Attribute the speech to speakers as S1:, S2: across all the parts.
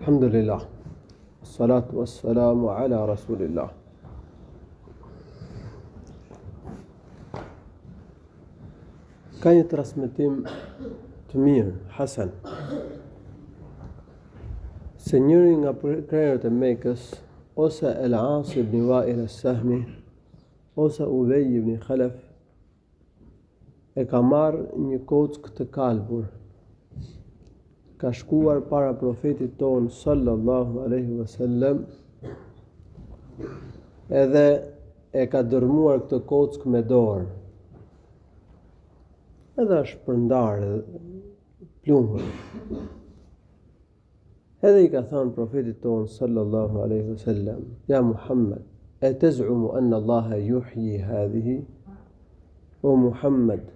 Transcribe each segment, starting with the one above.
S1: Alhamdulillah, salatu wassalamu ala rasulillah. Ka një transmetim të mirë, Hasan, se njëri nga krerët e Mekës, ose El-As ibn Wa'il as-Sahmi, ose Ubej ibn Khalaf, e ka marrë një kockë të kalbur. Ka shkuar para profetit ton sallallahu alaihi wasallam, edhe e ka dërmuar këtë kockë me dorë. Edhe është përndarë, plumur. Edhe i ka thënë profetit ton sallallahu alaihi wasallam: Ja Muhammed, e tez'umu anna Allaha yuhyi hadhihi? O Muhammed,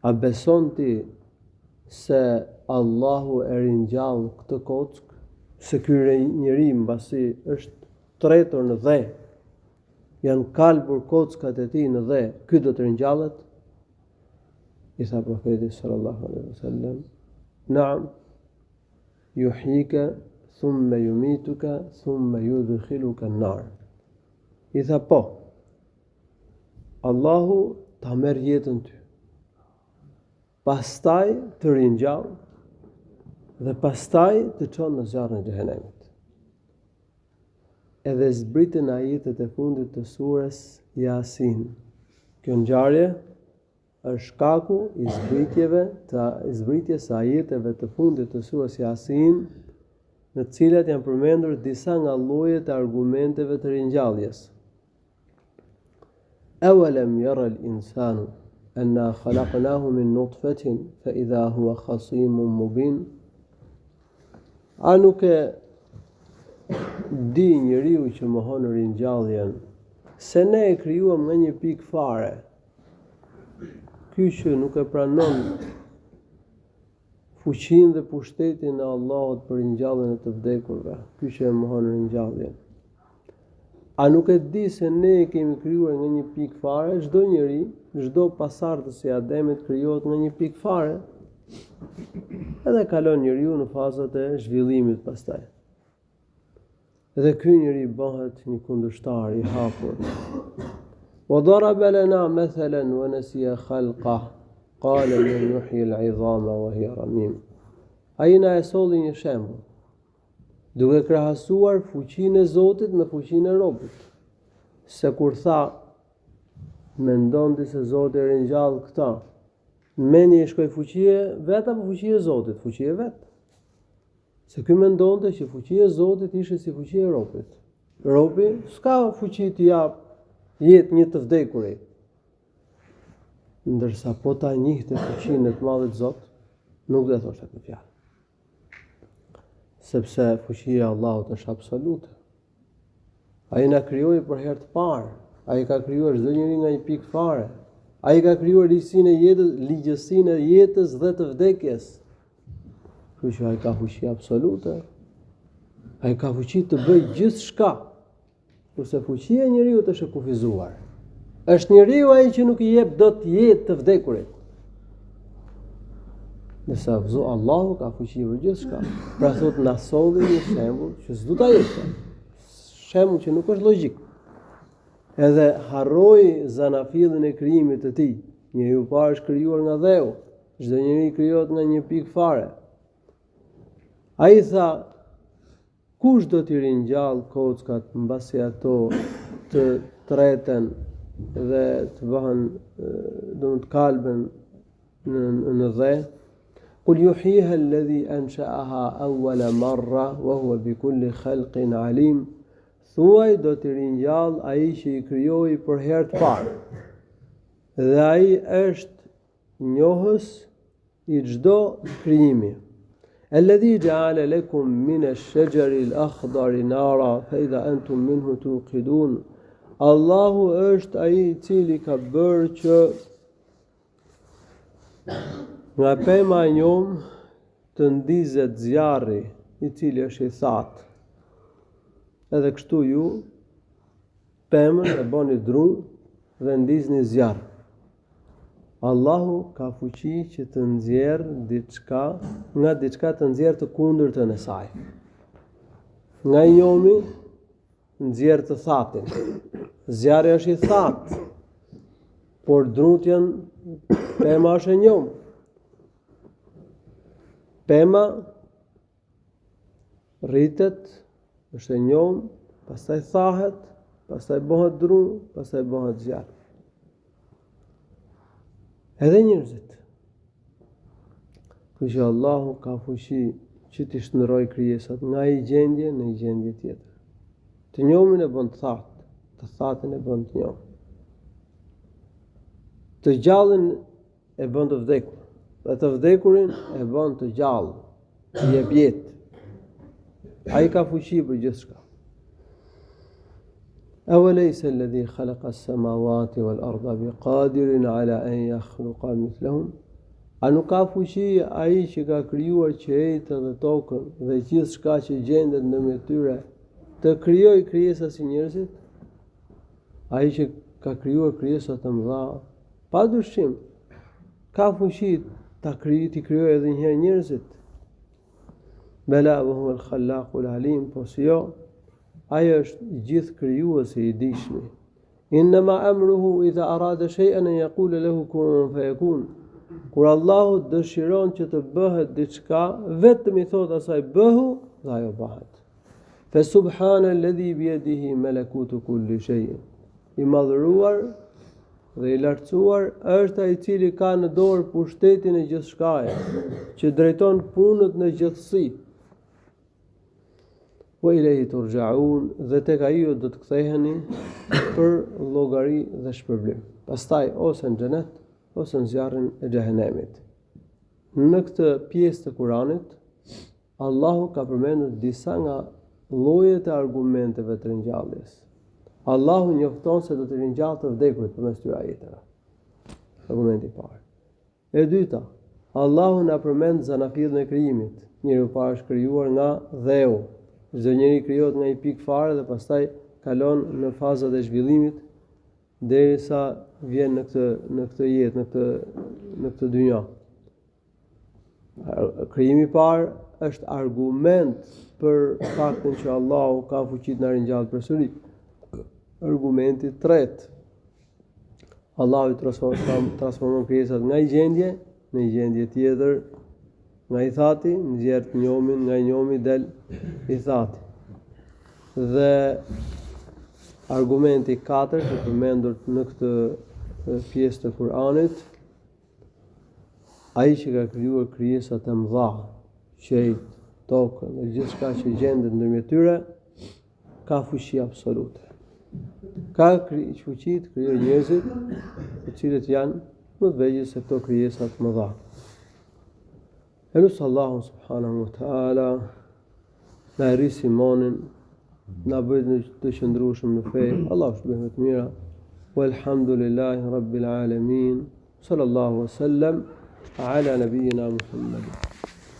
S1: a beson ti se Allahu e ringjall këtë kockë, se ky njeri mbasi është tretur në dhe, janë kalbur kockat e tij në dhe, ky do të ringjallet? I tha profeti sallallahu alaihi wasallam: Naam, yuhyika thumma yumituka thumma yudkhiluka an-nar. I tha po, Allahu ta merr jetën ty, pastaj të ringjall dhe pastaj të çon në zjarrin e xhehenemit. Edhe zbritën ajetet e fundit të surës Yasin. Kjo ngjarje është shkaku i zbritjes së ajeteve të fundit të surës Yasin, në të cilat janë përmendur disa nga llojet e argumenteve të ringjalljes. Awalam yara al-insanu anna khalaqnahu min nutfatin fa idha huwa khasimun mubin. A nuk e di njeriu që mohon ringjalljen se ne e krijuam nga një pikë fare? Ky që nuk e pranon fuqinë dhe pushtetin e Allahut për ringjalljen e të vdekurve, ky që e mohon ringjalljen. A nuk e di se ne e kemi krijuar nga një pikë fare? Çdo njeri, çdo pasardhës i Ademit krijohet nga një pikë fare. Edhe kalon njeriu në fazat e zhvillimit pastaj. Edhe ky njeri bëhet një kundërshtar i hapur. Wa daraba lana mathalan wa nasiya khalqah qala man yuhyi al-'idhama wa hiya ramim. Ai na e solli një shembull, duke krahasuar fuqinë e Zotit me fuqinë e robit. Se kur tha, mendon ti se Zoti e ringjall këta, meni e shkoj fuqie vet apo fuqia e Zotit? Fuqia vet. Se ky mendonte që fuqia e Zotit ishte si fuqia e robit. Robi s'ka fuqi të jap jetë një të vdekurit. Ndërsa po ta njihte fuqinë e të madhit Zot, nuk do të thoshte këtë fjalë. Sepse fuqia e Allahut është absolute. Ai na krijoi për herë të parë. Ai ka krijuar çdo njeri nga një pikë fare. Ai ka krijuar ligjësinë e jetës dhe të vdekjes. Kështu që ai ka fuqi absolute. Ai ka fuqi të bëjë gjithçka. Kurse fuqia e njeriu është e kufizuar. Është njeriu ai që nuk i jep dot jetë të vdekurit. Nëse Allahu ka fuqi për gjithçka. Pra thot na solli një shembull që s'do ta jepte. Shembull që nuk është logjik. Edhe harroi zanafillin e krijimit të tij. Njeriu parë është krijuar nga dheu. Çdo njeri krijohet nga një pikë fare. Ai tha, kush do t'i ringjall kockat mbasi ato të treten dhe të bëhen të kalben në dhe? Qul yuhyiha alladhi ansha'aha awwala marra wa huwa bikulli khalqin alim. Thuaj, do t'i ringjall ai që i krijoi për herë të parë. Dhe ai është njohës i çdo krijimi. Alladhi ja'ala lakum min ash-shajari al-akhdari nara fa idha antum minhu tuqidun. Allahu është ai i cili ka bërë që nga pema e njom të ndizet zjarri, i cili është i thatë. Edhe kështu ju pemën e boni drum dhe ndizni zjarr. Allahu ka fuqi që të nxjerrë nga diçka të nxjerrë të kundërtën e saj. Nga njomi nxjerrë të thatin. Zjarri është i thatë, por drutjen pema është e njom. Pema rritet, është e njom, pastaj thahet, pastaj bëhet dru, pastaj bëhet zjarr. Edhe njerëzit. Kështu që Allahu ka fuqi që t'i shndërrojë krijesat nga një gjendje në një gjendje tjetër. Të njomin e bën të thatë, të thatën e bën të njomë. Të gjallën e bën të vdekur, dhe të vdekurin e bën të gjallë, i jep jetë. Ai ka fuqi për gjithçka. أوليس الذي خلق السماوات والأرض بقادر على أن يخلق مثلهم. A nuk ka fuqi ai që ka krijuar qiejtë dhe tokën dhe gjithçka që gjendet ndërmjet tyre të krijojë krijesa si njerëzit? Ai që ka krijuar krijesa të mëdha, padyshim ka fuqi ta krijojë edhe një herë njerëzit. Bela wa huwa al-khallaqul alim, po si jo, ai është gjithë krijuesi i dijshëm. Innama amruhu idha arada shay'an an yaqula lahu kun fayakun. Kur Allahu dëshiron që të bëhet diçka, vetëm i thot asaj bëhu dhe ajo bëhet. Fa subhanalladhi bi yadihi malakutu kulli shay'in. I madhëruar dhe i lartësuar është ai i cili ka në dorë pushtetin e gjithçkaje, që drejton punët në gjithësi. Wa ilayhi turja'un, dhe tek ai do të ktheheni për llogari dhe shpërblim. Pastaj ose në xhenet ose në zjarrin e xhehenemit. Në këtë pjesë të Kuranit, Allahu ka përmendur disa nga llojet e argumenteve të ringjalljes. Allahu njofton se do të ringjallë të vdekurit përmes këtyre ajeteve. Argumenti i parë. E dyta, Allahu na përmend zanafillin e krijimit. Njeriu parë është krijuar nga dheu. Çdo njeri krijohet nga një pikë fare dhe pastaj kalon në fazat e zhvillimit derisa vjen në këtë jetë, në këtë dynja. Krijimi i parë është argument për faktin që Allahu ka fuqi të na ringjallë përsëri. Argumenti i tretë. Allahu i transformon krijesat nga një gjendje në një gjendje tjetër. Nga i thati, nxjerr të njomin, nga i njomi del i thati. Dhe argumenti i katërt që përmendur në këtë pjesë të Kuranit, ai që ka krijuar krijesa të mëdha, qiejt, tokën dhe gjithçka që gjendet ndërmjet tyre, ka fuqi absolute. Ka fuqi të krijojë njerëzit, të cilët janë më të vegjël se këto krijesa të mëdha. Elusë Allahu subhanahu wa ta'ala na rrisi imanin, na bëjë të qëndrueshëm në fe. Allahu shpëton të mira. Walhamdulillahi rabbil alamin. Sallallahu wa sallam ala nabiyyina Muhammad.